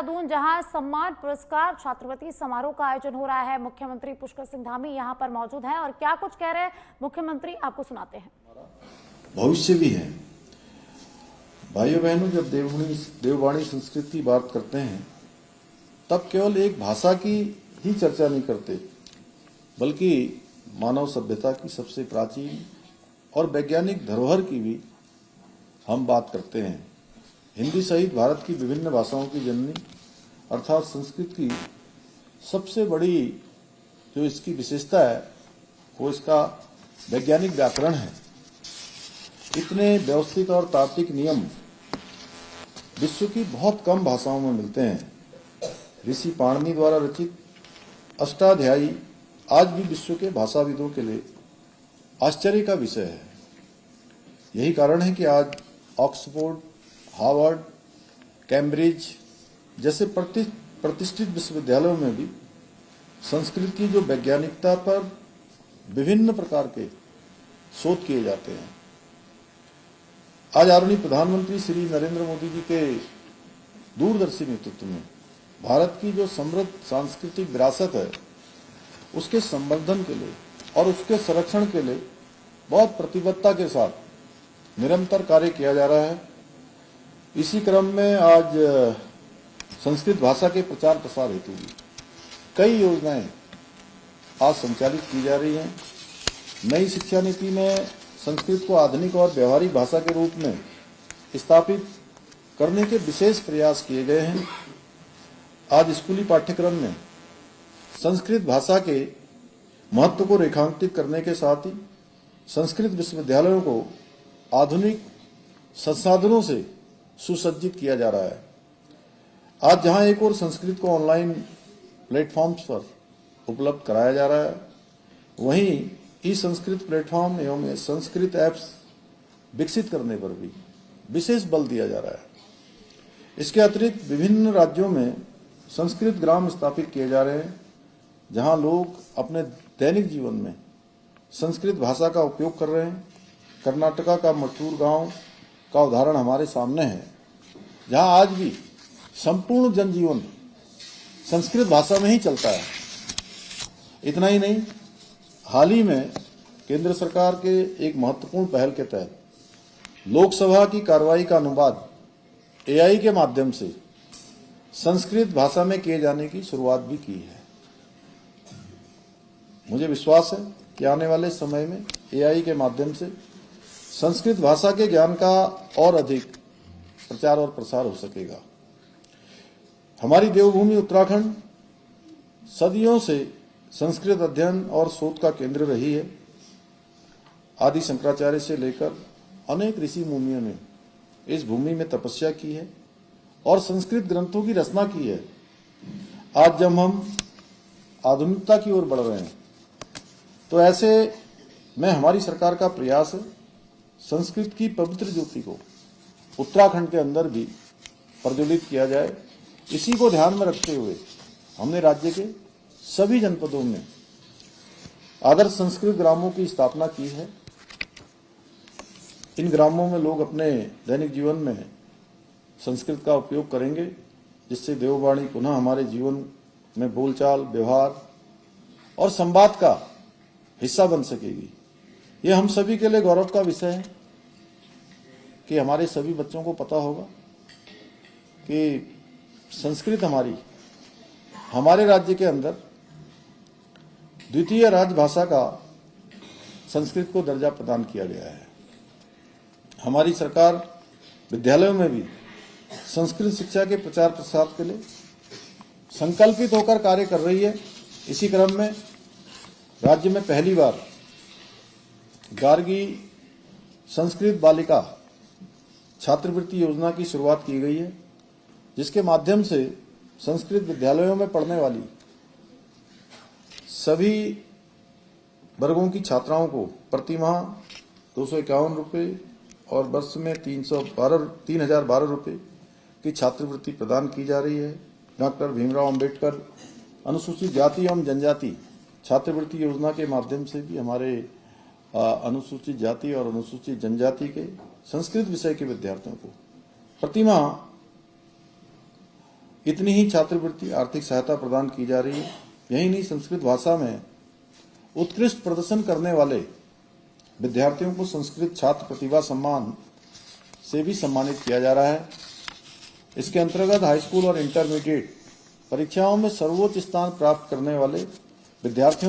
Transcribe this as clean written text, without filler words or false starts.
दूं, जहां सम्मान पुरस्कार छात्रवृत्ति समारोह का आयोजन हो रहा है। मुख्यमंत्री पुष्कर सिंह धामी यहां पर मौजूद हैं और क्या कुछ कह रहे हैं मुख्यमंत्री, आपको सुनाते हैं। भविष्य भी है। भाइयों बहनों, जब देववाणी संस्कृत की बात करते हैं तब केवल एक भाषा की ही चर्चा नहीं करते, बल्कि मानव सभ्यता की सबसे प्राचीन और वैज्ञानिक धरोहर की भी हम बात करते हैं। हिंदी सहित भारत की विभिन्न भाषाओं की जननी अर्थात संस्कृत की सबसे बड़ी जो इसकी विशेषता है वो इसका वैज्ञानिक व्याकरण है। इतने व्यवस्थित और तार्किक नियम विश्व की बहुत कम भाषाओं में मिलते हैं। ऋषि पाणिनि द्वारा रचित अष्टाध्यायी आज भी विश्व के भाषाविदों के लिए आश्चर्य का विषय है। यही कारण है कि आज ऑक्सफोर्ड, हार्वर्ड, कैम्ब्रिज जैसे प्रतिष्ठित विश्वविद्यालयों में भी संस्कृत की जो वैज्ञानिकता पर विभिन्न प्रकार के शोध किए जाते हैं। आज आदरणीय प्रधानमंत्री श्री नरेंद्र मोदी जी के दूरदर्शी नेतृत्व में भारत की जो समृद्ध सांस्कृतिक विरासत है उसके संवर्धन के लिए और उसके संरक्षण के लिए बहुत प्रतिबद्धता के साथ निरंतर कार्य किया जा रहा है। इसी क्रम में आज संस्कृत भाषा के प्रचार प्रसार हेतु भी कई योजनाएं आज संचालित की जा रही हैं। नई शिक्षा नीति में संस्कृत को आधुनिक और व्यवहारिक भाषा के रूप में स्थापित करने के विशेष प्रयास किए गए हैं। आज स्कूली पाठ्यक्रम में संस्कृत भाषा के महत्व को रेखांकित करने के साथ ही संस्कृत विश्वविद्यालयों को आधुनिक संसाधनों से सुसज्जित किया जा रहा है। आज जहां एक और संस्कृत को ऑनलाइन प्लेटफॉर्म्स पर उपलब्ध कराया जा रहा है, वहीं ई संस्कृत प्लेटफॉर्म एवं संस्कृत ऐप्स विकसित करने पर भी विशेष बल दिया जा रहा है। इसके अतिरिक्त विभिन्न राज्यों में संस्कृत ग्राम स्थापित किए जा रहे हैं, जहां लोग अपने दैनिक जीवन में संस्कृत भाषा का उपयोग कर रहे हैं। कर्नाटका का मटूर गांव का उदाहरण हमारे सामने है, जहां आज भी संपूर्ण जनजीवन संस्कृत भाषा में ही चलता है। इतना ही नहीं, हाल ही में केंद्र सरकार के एक महत्वपूर्ण पहल के तहत लोकसभा की कार्रवाई का अनुवाद एआई के माध्यम से संस्कृत भाषा में किए जाने की शुरुआत भी की है। मुझे विश्वास है कि आने वाले समय में एआई के माध्यम से संस्कृत भाषा के ज्ञान का और अधिक प्रचार और प्रसार हो सकेगा। हमारी देवभूमि उत्तराखंड सदियों से संस्कृत अध्ययन और शोध का केंद्र रही है। आदि शंकराचार्य से लेकर अनेक ऋषि मुनियों ने इस भूमि में तपस्या की है और संस्कृत ग्रंथों की रचना की है। आज जब हम आधुनिकता की ओर बढ़ रहे हैं तो ऐसे में हमारी सरकार का प्रयास है संस्कृत की पवित्र ज्योति को उत्तराखंड के अंदर भी प्रज्वलित किया जाए। इसी को ध्यान में रखते हुए हमने राज्य के सभी जनपदों में आदर्श संस्कृत ग्रामों की स्थापना की है। इन ग्रामों में लोग अपने दैनिक जीवन में संस्कृत का उपयोग करेंगे, जिससे देववाणी पुनः हमारे जीवन में बोलचाल, व्यवहार और संवाद का हिस्सा बन सकेगी। यह हम सभी के लिए गौरव का विषय है कि हमारे सभी बच्चों को पता होगा कि संस्कृत हमारे राज्य के अंदर द्वितीय राजभाषा का संस्कृत को दर्जा प्रदान किया गया है। हमारी सरकार विद्यालयों में भी संस्कृत शिक्षा के प्रचार प्रसार के लिए संकल्पित होकर कार्य कर रही है। इसी क्रम में राज्य में पहली बार गार्गी संस्कृत बालिका छात्रवृत्ति योजना की शुरुआत की गई है, जिसके माध्यम से संस्कृत विद्यालयों में पढ़ने वाली सभी वर्गों की छात्राओं को प्रतिमाह 251 रुपये और वर्ष में 3012 रुपये की छात्रवृत्ति प्रदान की जा रही है। डॉक्टर भीमराव अंबेडकर अनुसूचित जाति एवं जनजाति छात्रवृत्ति योजना के माध्यम से भी हमारे अनुसूचित जाति और अनुसूचित जनजाति के संस्कृत विषय के विद्यार्थियों को प्रतिमाह इतनी ही छात्रवृत्ति आर्थिक सहायता प्रदान की जा रही है। यही नहीं, संस्कृत भाषा में उत्कृष्ट प्रदर्शन करने वाले विद्यार्थियों को संस्कृत छात्र प्रतिभा सम्मान से भी सम्मानित किया जा रहा है। इसके अंतर्गत हाई स्कूल और इंटरमीडिएट परीक्षाओं में सर्वोच्च स्थान प्राप्त करने वाले विद्यार्थियों